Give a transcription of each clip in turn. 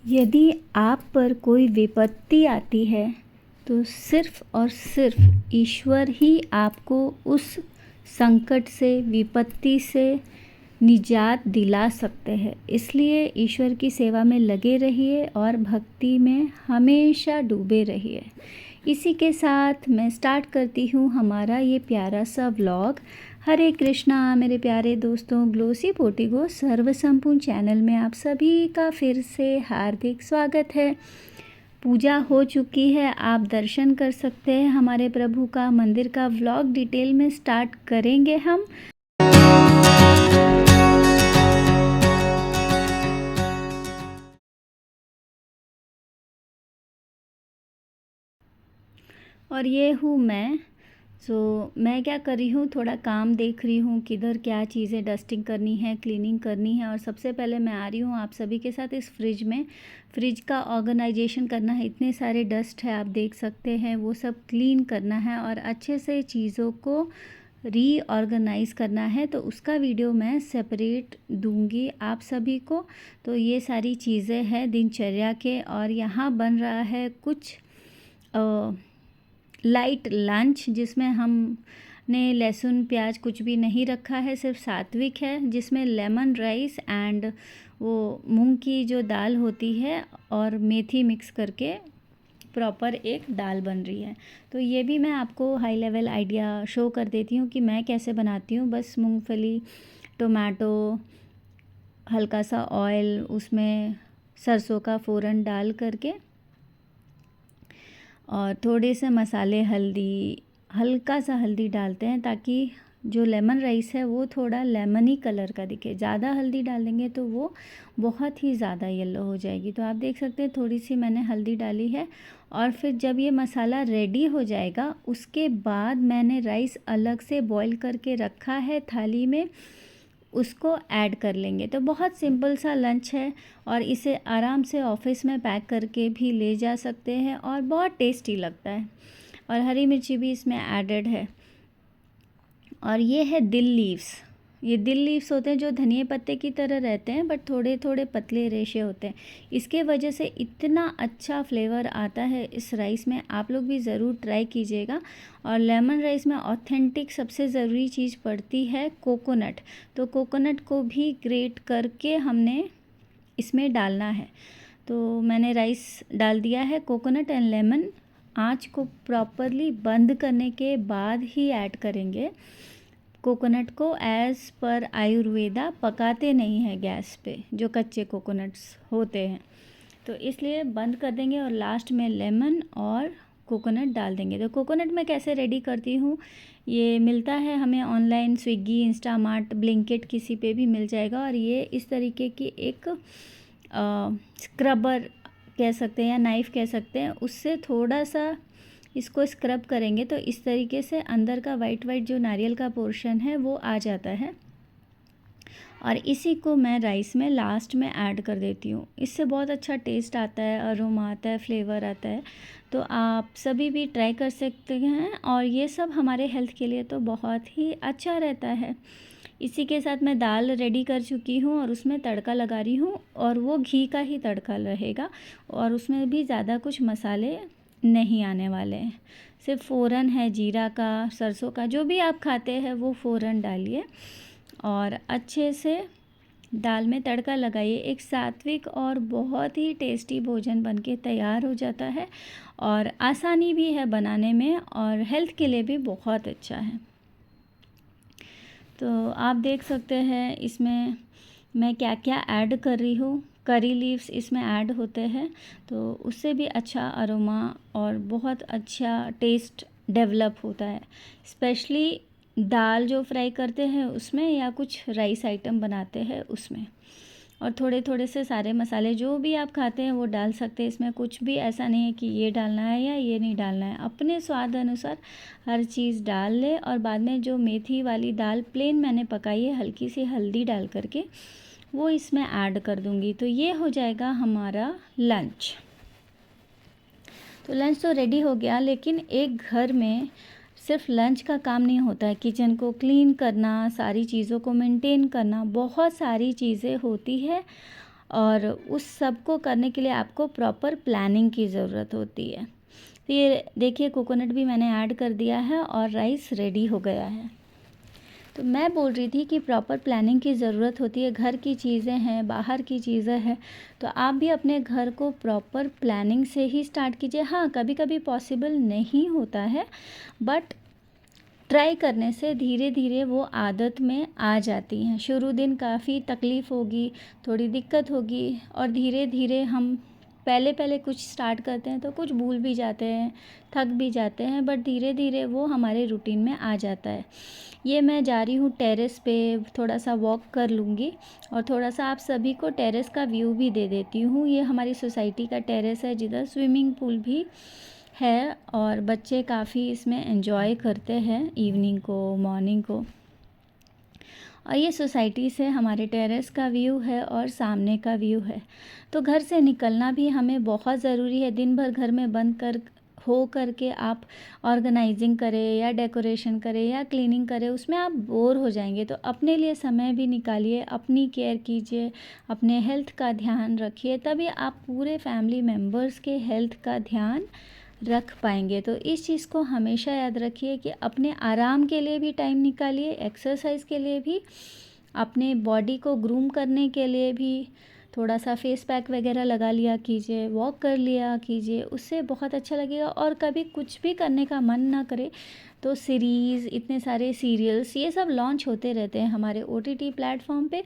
यदि आप पर कोई विपत्ति आती है तो सिर्फ और सिर्फ ईश्वर ही आपको उस संकट से, विपत्ति से निजात दिला सकते हैं। इसलिए ईश्वर की सेवा में लगे रहिए और भक्ति में हमेशा डूबे रहिए। इसी के साथ मैं स्टार्ट करती हूँ हमारा ये प्यारा सा व्लॉग। हरे कृष्णा मेरे प्यारे दोस्तों, ग्लोसी पोर्टिगो सर्व संपूर्ण चैनल में आप सभी का फिर से हार्दिक स्वागत है। पूजा हो चुकी है, आप दर्शन कर सकते हैं हमारे प्रभु का। मंदिर का व्लॉग डिटेल में स्टार्ट करेंगे हम। और ये हूँ मैं। मैं क्या कर रही हूँ, थोड़ा काम देख रही हूँ किधर क्या चीज़ें डस्टिंग करनी है, क्लीनिंग करनी है। और सबसे पहले मैं आ रही हूँ आप सभी के साथ इस फ्रिज का ऑर्गेनाइजेशन करना है। इतने सारे डस्ट है, आप देख सकते हैं, वो सब क्लीन करना है और अच्छे से चीज़ों को रीऑर्गेनाइज़ करना है। तो उसका वीडियो मैं सेपरेट दूंगी आप सभी को। तो ये सारी चीज़ें हैं दिनचर्या के। और यहाँ बन रहा है कुछ लाइट लंच, जिसमें हमने लहसुन प्याज कुछ भी नहीं रखा है, सिर्फ सात्विक है, जिसमें लेमन राइस एंड वो मूंग की जो दाल होती है और मेथी मिक्स करके प्रॉपर एक दाल बन रही है। तो ये भी मैं आपको हाई लेवल आइडिया शो कर देती हूँ कि मैं कैसे बनाती हूँ। बस मूंगफली, टोमेटो, हल्का सा ऑयल, उसमें सरसों का फ़ोरन डाल करके और थोड़े से मसाले, हल्दी, हल्का सा हल्दी डालते हैं ताकि जो लेमन राइस है वो थोड़ा लेमनी कलर का दिखे। ज़्यादा हल्दी डाल देंगे तो वो बहुत ही ज़्यादा येलो हो जाएगी। तो आप देख सकते हैं थोड़ी सी मैंने हल्दी डाली है। और फिर जब ये मसाला रेडी हो जाएगा उसके बाद मैंने राइस अलग से बॉईल करके रखा है थाली में, उसको ऐड कर लेंगे। तो बहुत सिंपल सा लंच है और इसे आराम से ऑफिस में पैक करके भी ले जा सकते हैं और बहुत टेस्टी लगता है। और हरी मिर्ची भी इसमें एडेड है। और ये है दिल लीव्स। ये दिल लीव्स होते हैं जो धनिया पत्ते की तरह रहते हैं, बट थोड़े थोड़े पतले रेशे होते हैं। इसके वजह से इतना अच्छा फ्लेवर आता है इस राइस में, आप लोग भी ज़रूर ट्राई कीजिएगा। और लेमन राइस में ऑथेंटिक सबसे ज़रूरी चीज़ पड़ती है कोकोनट। तो कोकोनट को भी ग्रेट करके हमने इसमें डालना है। तो मैंने राइस डाल दिया है, कोकोनट एंड लेमन। आँच को प्रॉपरली बंद करने के बाद ही ऐड करेंगे। कोकोनट को एज़ पर आयुर्वेदा पकाते नहीं हैं गैस पे, जो कच्चे कोकोनट्स होते हैं, तो इसलिए बंद कर देंगे और लास्ट में लेमन और कोकोनट डाल देंगे। तो कोकोनट मैं कैसे रेडी करती हूँ, ये मिलता है हमें ऑनलाइन, स्विगी, इंस्टामार्ट, ब्लिंकिट, किसी पे भी मिल जाएगा। और ये इस तरीके की एक स्क्रबर कह सकते हैं या नाइफ़ कह सकते हैं, उससे थोड़ा सा इसको स्क्रब करेंगे तो इस तरीके से अंदर का वाइट जो नारियल का पोर्शन है वो आ जाता है। और इसी को मैं राइस में लास्ट में ऐड कर देती हूँ। इससे बहुत अच्छा टेस्ट आता है, अरोमा आता है, फ्लेवर आता है। तो आप सभी भी ट्राई कर सकते हैं और ये सब हमारे हेल्थ के लिए तो बहुत ही अच्छा रहता है। इसी के साथ मैं दाल रेडी कर चुकी हूँ और उसमें तड़का लगा रही हूँ, और वो घी का ही तड़का रहेगा और उसमें भी ज़्यादा कुछ मसाले नहीं आने वाले हैं। सिर्फ फ़ोरन है, जीरा का, सरसों का, जो भी आप खाते हैं वो फ़ोरन डालिए और अच्छे से दाल में तड़का लगाइए। एक सात्विक और बहुत ही टेस्टी भोजन बनके तैयार हो जाता है और आसानी भी है बनाने में और हेल्थ के लिए भी बहुत अच्छा है। तो आप देख सकते हैं इसमें मैं क्या क्या ऐड कर रही हूँ। करी लीव्स इसमें ऐड होते हैं तो उससे भी अच्छा अरोमा और बहुत अच्छा टेस्ट डेवलप होता है। स्पेशली दाल जो फ्राई करते हैं उसमें या कुछ राइस आइटम बनाते हैं उसमें। और थोड़े थोड़े से सारे मसाले जो भी आप खाते हैं वो डाल सकते हैं इसमें। कुछ भी ऐसा नहीं है कि ये डालना है या ये नहीं डालना है, अपने स्वाद अनुसार हर चीज़ डाल ले। और बाद में जो मेथी वाली दाल प्लेन मैंने पकाई है हल्की सी हल्दी डाल करके, वो इसमें ऐड कर दूंगी। तो ये हो जाएगा हमारा लंच। तो लंच तो रेडी हो गया, लेकिन एक घर में सिर्फ लंच का काम नहीं होता है। किचन को क्लीन करना, सारी चीज़ों को मेंटेन करना, बहुत सारी चीज़ें होती है और उस सब को करने के लिए आपको प्रॉपर प्लानिंग की ज़रूरत होती है। तो ये देखिए कोकोनट भी मैंने ऐड कर दिया है और राइस रेडी हो गया है। तो मैं बोल रही थी कि प्रॉपर प्लानिंग की ज़रूरत होती है, घर की चीज़ें हैं, बाहर की चीज़ें हैं, तो आप भी अपने घर को प्रॉपर प्लानिंग से ही स्टार्ट कीजिए। हाँ, कभी कभी पॉसिबल नहीं होता है, बट ट्राई करने से धीरे धीरे वो आदत में आ जाती हैं। शुरू दिन काफ़ी तकलीफ़ होगी, थोड़ी दिक्कत होगी, और धीरे धीरे हम पहले पहले कुछ स्टार्ट करते हैं तो कुछ भूल भी जाते हैं, थक भी जाते हैं, बट धीरे धीरे वो हमारे रूटीन में आ जाता है। ये मैं जा रही हूँ टेरेस पे, थोड़ा सा वॉक कर लूँगी और थोड़ा सा आप सभी को टेरेस का व्यू भी दे देती हूँ। ये हमारी सोसाइटी का टेरेस है जिधर स्विमिंग पूल भी है और बच्चे काफ़ी इसमें एंजॉय करते हैं इवनिंग को, मॉर्निंग को। और ये सोसाइटी से हमारे टेरेस का व्यू है और सामने का व्यू है। तो घर से निकलना भी हमें बहुत ज़रूरी है। दिन भर घर में बंद करके आप ऑर्गेनाइजिंग करें या डेकोरेशन करें या क्लीनिंग करें, उसमें आप बोर हो जाएंगे। तो अपने लिए समय भी निकालिए, अपनी केयर कीजिए, अपने हेल्थ का ध्यान रखिए, तभी आप पूरे फैमिली मेम्बर्स के हेल्थ का ध्यान रख पाएंगे। तो इस चीज़ को हमेशा याद रखिए कि अपने आराम के लिए भी टाइम निकालिए, एक्सरसाइज के लिए भी, अपने बॉडी को ग्रूम करने के लिए भी थोड़ा सा फेस पैक वगैरह लगा लिया कीजिए, वॉक कर लिया कीजिए, उससे बहुत अच्छा लगेगा। और कभी कुछ भी करने का मन ना करे तो सीरीज़, इतने सारे सीरियल्स ये सब लॉन्च होते रहते हैं हमारे OTT प्लेटफॉर्म पे,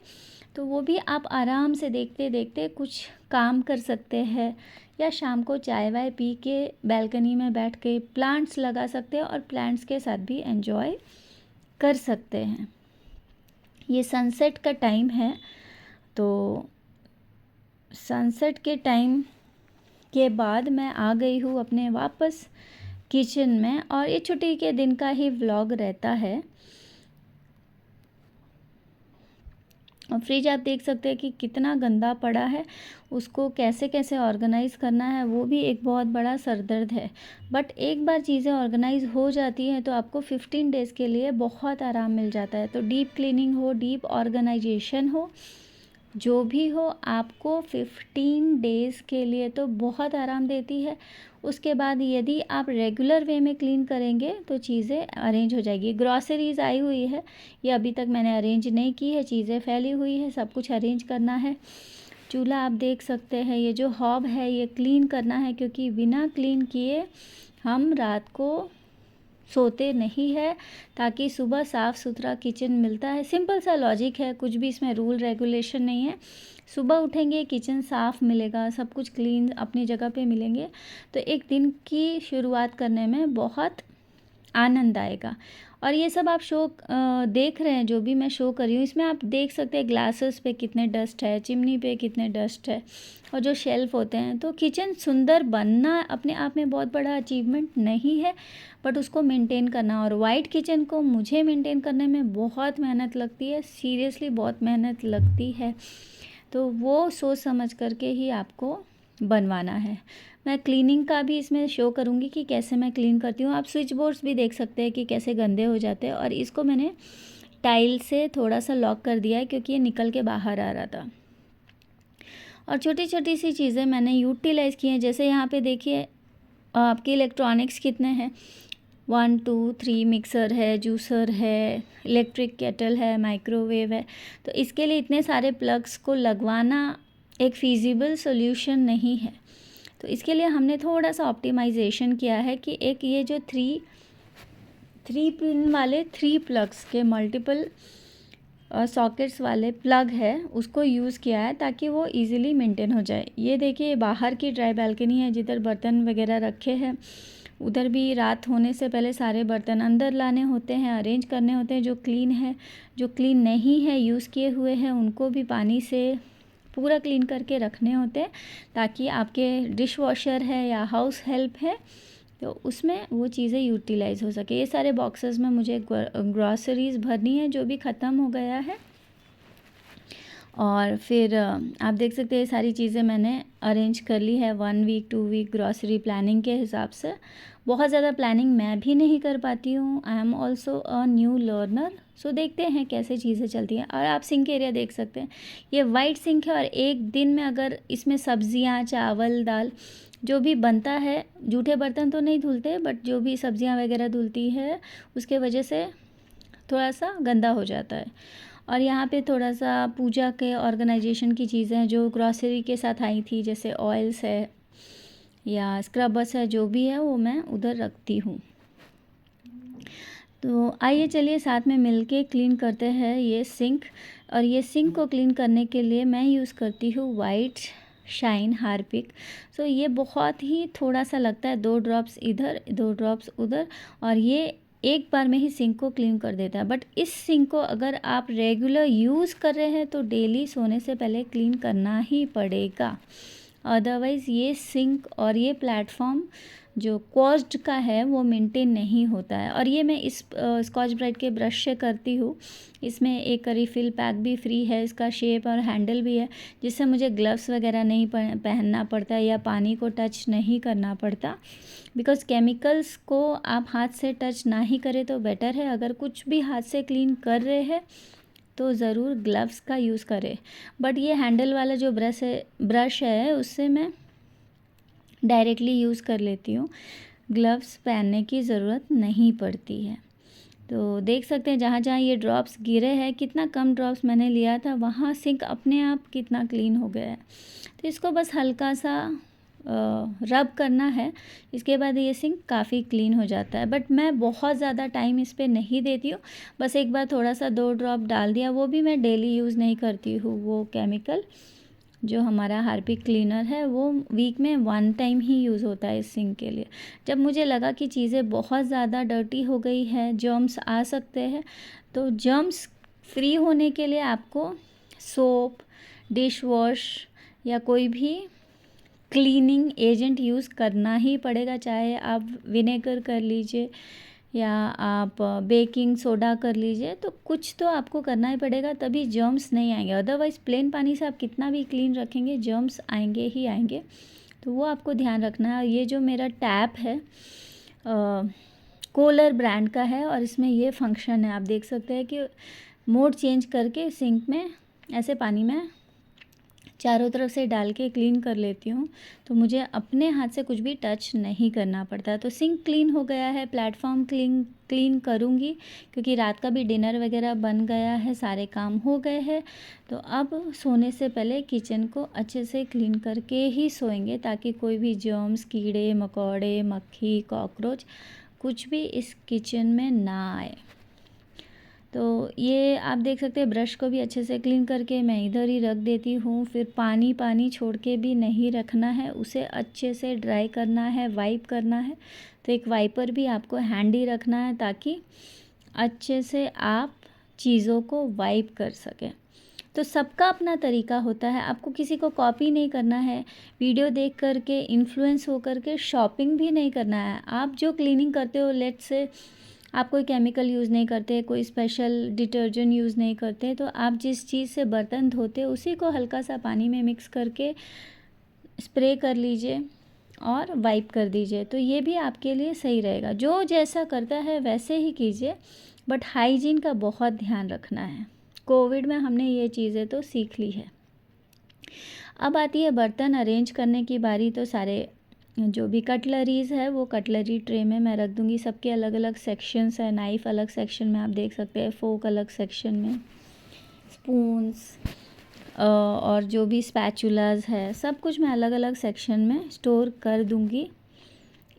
तो वो भी आप आराम से देखते देखते कुछ काम कर सकते हैं। या शाम को चाय वाय पी के बैल्कनी में बैठ के प्लांट्स लगा सकते हैं और प्लांट्स के साथ भी एंजॉय कर सकते हैं। ये सनसेट का टाइम है, तो सनसेट के टाइम के बाद मैं आ गई हूँ अपने वापस किचन में, और ये छुट्टी के दिन का ही व्लॉग रहता है। और फ्रिज आप देख सकते हैं कि कितना गंदा पड़ा है, उसको कैसे कैसे ऑर्गेनाइज़ करना है वो भी एक बहुत बड़ा सरदर्द है। बट एक बार चीज़ें ऑर्गेनाइज़ हो जाती हैं तो आपको 15 डेज़ के लिए बहुत आराम मिल जाता है। तो डीप क्लीनिंग हो, डीप ऑर्गेनाइजेशन हो, जो भी हो, आपको 15 डेज़ के लिए तो बहुत आराम देती है। उसके बाद यदि आप रेगुलर वे में क्लीन करेंगे तो चीज़ें अरेंज हो जाएगी। ग्रॉसरीज़ आई हुई है, ये अभी तक मैंने अरेंज नहीं की है, चीज़ें फैली हुई है, सब कुछ अरेंज करना है। चूल्हा आप देख सकते हैं, ये जो हॉब है ये क्लीन करना है, क्योंकि बिना क्लीन किए हम रात को सोते नहीं है, ताकि सुबह साफ़ सुथरा किचन मिलता है। सिंपल सा लॉजिक है, कुछ भी इसमें रूल रेगुलेशन नहीं है। सुबह उठेंगे, किचन साफ़ मिलेगा, सब कुछ क्लीन अपनी जगह पे मिलेंगे, तो एक दिन की शुरुआत करने में बहुत आनंद आएगा। और ये सब आप शो देख रहे हैं, जो भी मैं शो कर रही हूँ, इसमें आप देख सकते हैं ग्लासेस पे कितने डस्ट है, चिमनी पे कितने डस्ट है, और जो शेल्फ होते हैं। तो किचन सुंदर बनना अपने आप में बहुत बड़ा अचीवमेंट नहीं है, बट उसको मेंटेन करना, और वाइट किचन को मुझे मेंटेन करने में बहुत मेहनत लगती है, सीरियसली बहुत मेहनत लगती है। तो वो सोच समझ करके ही आपको बनवाना है। मैं क्लीनिंग का भी इसमें शो करूँगी कि कैसे मैं क्लीन करती हूँ। आप स्विच बोर्ड्स भी देख सकते हैं कि कैसे गंदे हो जाते हैं, और इसको मैंने टाइल से थोड़ा सा लॉक कर दिया है क्योंकि ये निकल के बाहर आ रहा था। और छोटी छोटी सी चीज़ें मैंने यूटिलाइज़ की हैं, जैसे यहाँ पे देखिए आपके इलेक्ट्रॉनिक्स कितने हैं, 1 2 3 मिक्सर है, जूसर है, इलेक्ट्रिक केटल है, माइक्रोवेव है। तो इसके लिए इतने सारे प्लग्स को लगवाना एक फ़ीज़िबल सॉल्यूशन नहीं है। तो इसके लिए हमने थोड़ा सा ऑप्टिमाइजेशन किया है कि एक ये जो थ्री पिन वाले 3 प्लग्स के मल्टीपल सॉकेट्स वाले प्लग है, उसको यूज़ किया है ताकि वो इजीली मेंटेन हो जाए। ये देखिए बाहर की ड्राई बालकनी है, जिधर बर्तन वगैरह रखे हैं, उधर भी रात होने से पहले सारे बर्तन अंदर लाने होते हैं, अरेंज करने होते हैं। जो क्लीन है, जो क्लीन नहीं है, यूज़ किए हुए हैं, उनको भी पानी से पूरा क्लीन करके रखने होते हैं, ताकि आपके डिश वॉशर है या हाउस हेल्प है तो उसमें वो चीज़ें यूटिलाइज़ हो सके। ये सारे बॉक्सेस में मुझे ग्रॉसरीज़ भरनी है जो भी ख़त्म हो गया है, और फिर आप देख सकते हैं सारी चीज़ें मैंने अरेंज कर ली है 1 वीक 2 वीक ग्रॉसरी प्लानिंग के हिसाब से। बहुत ज़्यादा प्लानिंग मैं भी नहीं कर पाती हूँ, I am also a new learner. So देखते हैं कैसे चीज़ें चलती हैं। और आप सिंक एरिया देख सकते हैं, ये वाइट सिंक है और एक दिन में अगर इसमें सब्जियाँ, चावल, दाल जो भी बनता है, जूठे बर्तन तो नहीं धुलते बट जो भी सब्जियाँ वगैरह धुलती है उसके वजह से थोड़ा सा गंदा हो जाता है। और यहाँ पे थोड़ा सा पूजा के ऑर्गेनाइजेशन की चीज़ें हैं जो ग्रॉसरी के साथ आई थी, जैसे ऑयल्स है या स्क्रबर्स है, जो भी है वो मैं उधर रखती हूँ। तो आइए चलिए साथ में मिलके क्लीन करते हैं ये सिंक। और ये सिंक को क्लीन करने के लिए मैं यूज़ करती हूँ वाइट शाइन हार्पिक। सो ये बहुत ही थोड़ा सा लगता है, 2 ड्रॉप्स इधर 2 ड्रॉप्स उधर, और ये एक बार में ही सिंक को क्लीन कर देता है। बट इस सिंक को अगर आप रेगुलर यूज़ कर रहे हैं तो डेली सोने से पहले क्लीन करना ही पड़ेगा, अदरवाइज़ ये सिंक और ये प्लेटफॉर्म जो कॉस्ट का है वो मेंटेन नहीं होता है। और ये मैं इस स्कॉच ब्राइट के ब्रश से करती हूँ। इसमें एक रिफ़िल पैक भी फ्री है, इसका शेप और हैंडल भी है, जिससे मुझे ग्लव्स वगैरह नहीं पहनना पड़ता या पानी को टच नहीं करना पड़ता। बिकॉज़ केमिकल्स को आप हाथ से टच ना ही करें तो बेटर है। अगर कुछ भी हाथ से क्लीन कर रहे हैं तो ज़रूर ग्लव्स का यूज़ करें। बट ये हैंडल वाला जो ब्रश है उससे मैं डायरेक्टली यूज़ कर लेती हूँ, ग्लव्स पहनने की ज़रूरत नहीं पड़ती है। तो देख सकते हैं जहाँ जहाँ ये ड्रॉप्स गिरे हैं, कितना कम ड्रॉप्स मैंने लिया था, वहाँ सिंक अपने आप कितना क्लीन हो गया है। तो इसको बस हल्का सा रब करना है, इसके बाद ये सिंक काफ़ी क्लीन हो जाता है। बट मैं बहुत ज़्यादा टाइम इस पर नहीं देती हूँ, बस एक बार थोड़ा सा 2 ड्रॉप डाल दिया, वो भी मैं डेली यूज़ नहीं करती हूँ। वो केमिकल जो हमारा हार्पिक क्लीनर है वो वीक में 1 टाइम ही यूज़ होता है इस सिंक के लिए। जब मुझे लगा कि चीज़ें बहुत ज़्यादा डर्टी हो गई है, जर्म्स आ सकते हैं, तो जर्म्स फ्री होने के लिए आपको सोप, डिश वॉश या कोई भी क्लीनिंग एजेंट यूज़ करना ही पड़ेगा। चाहे आप विनेगर कर लीजिए या आप बेकिंग सोडा कर लीजिए, तो कुछ तो आपको करना ही पड़ेगा, तभी जर्म्स नहीं आएंगे। अदरवाइज़ प्लेन पानी से आप कितना भी क्लीन रखेंगे जर्म्स आएंगे ही आएंगे। तो वो आपको ध्यान रखना है। ये जो मेरा टैप है कोलर ब्रांड का है और इसमें ये फंक्शन है, आप देख सकते हैं कि मोड चेंज करके सिंक में ऐसे पानी में चारों तरफ से डाल के क्लीन कर लेती हूँ, तो मुझे अपने हाथ से कुछ भी टच नहीं करना पड़ता। तो सिंक क्लीन हो गया है, प्लेटफॉर्म क्लीन करूँगी क्योंकि रात का भी डिनर वगैरह बन गया है, सारे काम हो गए हैं। तो अब सोने से पहले किचन को अच्छे से क्लीन करके ही सोएंगे, ताकि कोई भी जर्म्स, कीड़े मकोड़े, मक्खी, कॉकरोच कुछ भी इस किचन में ना आए। तो ये आप देख सकते हैं, ब्रश को भी अच्छे से क्लीन करके मैं इधर ही रख देती हूँ। फिर पानी छोड़ के भी नहीं रखना है, उसे अच्छे से ड्राई करना है, वाइप करना है। तो एक वाइपर भी आपको हैंडी रखना है ताकि अच्छे से आप चीज़ों को वाइप कर सकें। तो सबका अपना तरीका होता है, आपको किसी को कॉपी नहीं करना है, वीडियो देख करके इन्फ्लुएंस हो करके शॉपिंग भी नहीं करना है। आप जो क्लीनिंग करते हो, लेट्स से आप कोई केमिकल यूज़ नहीं करते, कोई स्पेशल डिटर्जेंट यूज़ नहीं करते, तो आप जिस चीज़ से बर्तन धोते उसी को हल्का सा पानी में मिक्स करके स्प्रे कर लीजिए और वाइप कर दीजिए। तो ये भी आपके लिए सही रहेगा। जो जैसा करता है वैसे ही कीजिए, बट हाइजीन का बहुत ध्यान रखना है। कोविड में हमने ये चीज़ें तो सीख ली है। अब आती है बर्तन अरेंज करने की बारी। तो सारे जो भी कटलरीज़ है वो कटलरी ट्रे में मैं रख दूँगी। सबके अलग अलग सेक्शंस है, नाइफ़ अलग सेक्शन में आप देख सकते हैं, फोक अलग सेक्शन में, स्पून्स और जो भी स्पैचुलास है सब कुछ मैं अलग अलग सेक्शन में स्टोर कर दूँगी।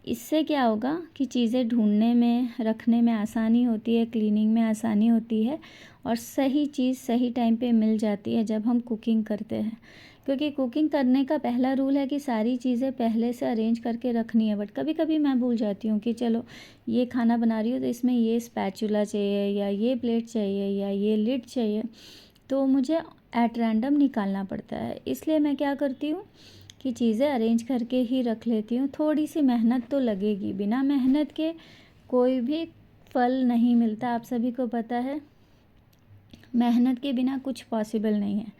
इससे क्या होगा कि चीज़ें ढूंढने में, रखने में आसानी होती है, क्लीनिंग में आसानी होती है और सही चीज़ सही टाइम पे मिल जाती है जब हम कुकिंग करते हैं। क्योंकि कुकिंग करने का पहला रूल है कि सारी चीज़ें पहले से अरेंज करके रखनी है। बट कभी कभी मैं भूल जाती हूँ कि चलो ये खाना बना रही हूँ तो इसमें ये स्पैचुला चाहिए या ये प्लेट चाहिए या ये लिड चाहिए, तो मुझे एट रैंडम निकालना पड़ता है। इसलिए मैं क्या करती हूँ कि चीज़ें अरेंज करके ही रख लेती हूँ। थोड़ी सी मेहनत तो लगेगी, बिना मेहनत के कोई भी फल नहीं मिलता, आप सभी को पता है। मेहनत के बिना कुछ पॉसिबल नहीं है।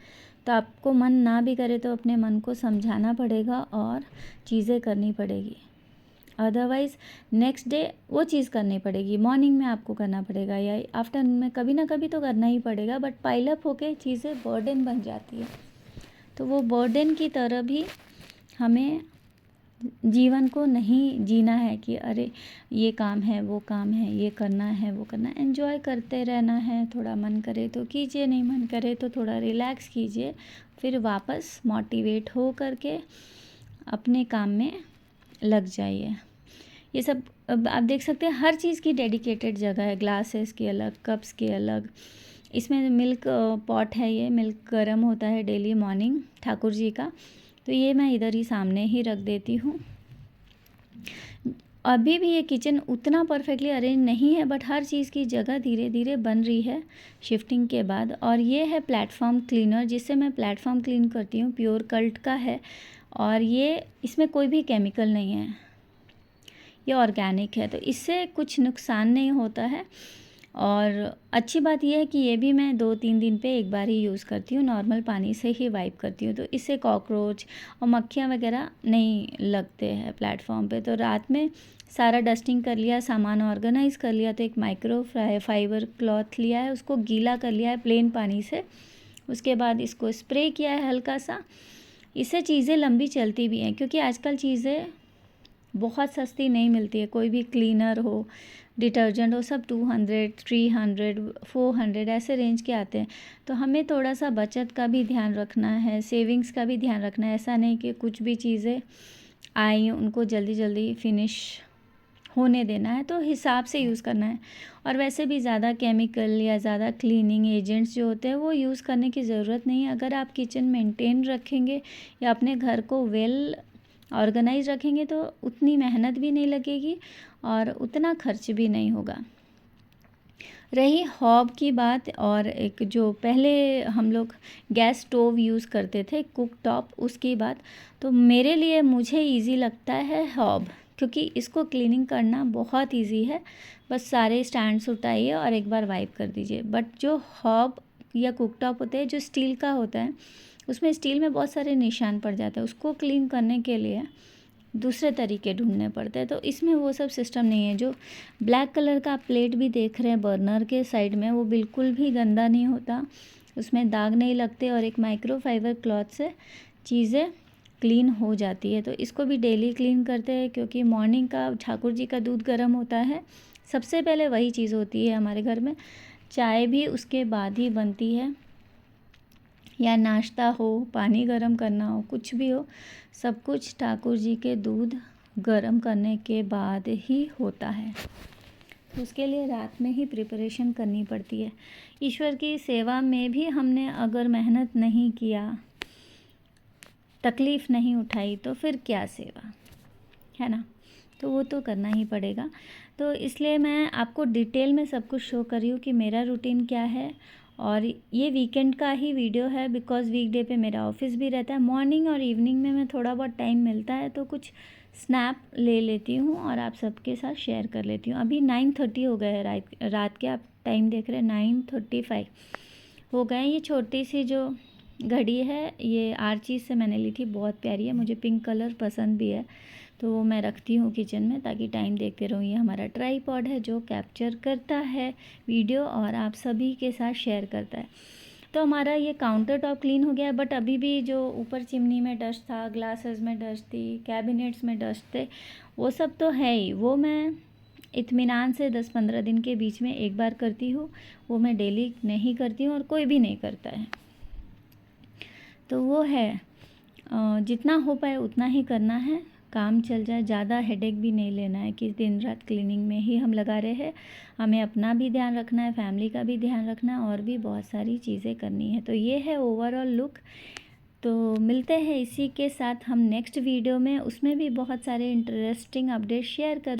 तो आपको मन ना भी करे तो अपने मन को समझाना पड़ेगा और चीज़ें करनी पड़ेगी। अदरवाइज़ नेक्स्ट डे वो चीज़ करनी पड़ेगी, मॉर्निंग में आपको करना पड़ेगा या आफ्टरनून में, कभी ना कभी तो करना ही पड़ेगा, बट पाइलअप होके चीज़ें बर्डन बन जाती है। तो वो बर्डन की तरह भी हमें जीवन को नहीं जीना है कि अरे ये काम है, वो काम है, ये करना है, वो करना है। एंजॉय करते रहना है, थोड़ा मन करे तो कीजिए, नहीं मन करे तो थोड़ा रिलैक्स कीजिए, फिर वापस मोटिवेट हो करके अपने काम में लग जाइए। ये सब अब आप देख सकते हैं, हर चीज़ की डेडिकेटेड जगह है, ग्लासेस की अलग, कप्स की अलग। इसमें मिल्क पॉट है, ये मिल्क गर्म होता है डेली मॉर्निंग ठाकुर जी का, तो ये मैं इधर ही सामने ही रख देती हूँ। अभी भी ये किचन उतना परफेक्टली अरेंज नहीं है, बट हर चीज़ की जगह धीरे धीरे बन रही है शिफ्टिंग के बाद। और ये है प्लेटफॉर्म क्लीनर, जिससे मैं प्लेटफॉर्म क्लीन करती हूँ, प्योर कल्ट का है, और ये इसमें कोई भी केमिकल नहीं है, ये ऑर्गेनिक है, तो इससे कुछ नुकसान नहीं होता है। और अच्छी बात यह है कि ये भी मैं 2-3 दिन पे एक बार ही यूज़ करती हूँ, नॉर्मल पानी से ही वाइप करती हूँ, तो इससे कॉकरोच और मक्खियाँ वगैरह नहीं लगते हैं प्लेटफॉर्म पे। तो रात में सारा डस्टिंग कर लिया, सामान ऑर्गेनाइज़ कर लिया, तो एक माइक्रो फाइबर क्लॉथ लिया है, उसको गीला कर लिया है प्लेन पानी से, उसके बाद इसको स्प्रे किया है हल्का सा। इससे चीज़ें लंबी चलती भी हैं, क्योंकि आजकल चीज़ें बहुत सस्ती नहीं मिलती है। कोई भी क्लीनर हो, डिटर्जेंट हो, सब 200, 300, 400 ऐसे रेंज के आते हैं। तो हमें थोड़ा सा बचत का भी ध्यान रखना है, सेविंग्स का भी ध्यान रखना है। ऐसा नहीं कि कुछ भी चीज़ें आई उनको जल्दी जल्दी फिनिश होने देना है, तो हिसाब से यूज़ करना है। और वैसे भी ज़्यादा केमिकल या ज़्यादा क्लीनिंग एजेंट्स जो होते हैं वो यूज़ करने की ज़रूरत नहीं है। अगर आप किचन मेंटेन रखेंगे या अपने घर को वेल ऑर्गेनाइज रखेंगे तो उतनी मेहनत भी नहीं लगेगी और उतना खर्च भी नहीं होगा। रही हॉब की बात, और एक जो पहले हम लोग गैस स्टोव यूज़ करते थे, कुक टॉप, उसकी बात, तो मेरे लिए मुझे इजी लगता है हॉब, क्योंकि इसको क्लीनिंग करना बहुत इजी है। बस सारे स्टैंड्स उठाइए और एक बार वाइप कर दीजिए। बट जो हॉब या कुक टॉप होते हैं, जो स्टील का होता है, उसमें स्टील में बहुत सारे निशान पड़ जाते हैं, उसको क्लीन करने के लिए दूसरे तरीके ढूंढने पड़ते हैं। तो इसमें वो सब सिस्टम नहीं है। जो ब्लैक कलर का प्लेट भी देख रहे हैं बर्नर के साइड में, वो बिल्कुल भी गंदा नहीं होता, उसमें दाग नहीं लगते, और एक माइक्रोफाइबर क्लॉथ से चीज़ें क्लीन हो जाती है। तो इसको भी डेली क्लीन करते हैं, क्योंकि मॉर्निंग का ठाकुर जी का दूध गर्म होता है, सबसे पहले वही चीज़ होती है हमारे घर में। चाय भी उसके बाद ही बनती है, या नाश्ता हो, पानी गर्म करना हो, कुछ भी हो, सब कुछ ठाकुर जी के दूध गर्म करने के बाद ही होता है। तो उसके लिए रात में ही प्रिपरेशन करनी पड़ती है। ईश्वर की सेवा में भी हमने अगर मेहनत नहीं किया, तकलीफ़ नहीं उठाई, तो फिर क्या सेवा, है ना। तो वो तो करना ही पड़ेगा। तो इसलिए मैं आपको डिटेल में सब कुछ शो कर रही हूँ कि मेरा रूटीन क्या है। और ये वीकेंड का ही वीडियो है, बिकॉज़ वीकडे पे मेरा ऑफिस भी रहता है। मॉर्निंग और इवनिंग में मैं थोड़ा बहुत टाइम मिलता है तो कुछ स्नैप ले लेती हूँ और आप सबके साथ शेयर कर लेती हूँ। अभी 9:30 हो गए हैं रात के, आप टाइम देख रहे हैं 9:35 हो गए हैं। ये छोटी सी जो घड़ी है, ये आर्चीज़ से मैंने ली थी, बहुत प्यारी है, मुझे पिंक कलर पसंद भी है, तो वो मैं रखती हूँ किचन में ताकि टाइम देखते रहूँ। ये हमारा ट्राईपॉड है जो कैप्चर करता है वीडियो और आप सभी के साथ शेयर करता है। तो हमारा ये काउंटर टॉप क्लीन हो गया है, बट अभी भी जो ऊपर चिमनी में डस्ट था, ग्लासेस में डस्ट थी, कैबिनेट्स में डस्ट थे, वो सब तो है ही। वो मैं इत्मीनान से 10-15 दिन के बीच में एक बार करती हूँ, वो मैं डेली नहीं करती हूँ और कोई भी नहीं करता है। तो वो है, जितना हो पाए उतना ही करना है, काम चल जाए, ज़्यादा हेडेक भी नहीं लेना है कि दिन रात क्लीनिंग में ही हम लगा रहे हैं। हमें अपना भी ध्यान रखना है, फैमिली का भी ध्यान रखना है, और भी बहुत सारी चीज़ें करनी है। तो ये है ओवरऑल लुक। तो मिलते हैं इसी के साथ हम नेक्स्ट वीडियो में, उसमें भी बहुत सारे इंटरेस्टिंग अपडेट शेयर कर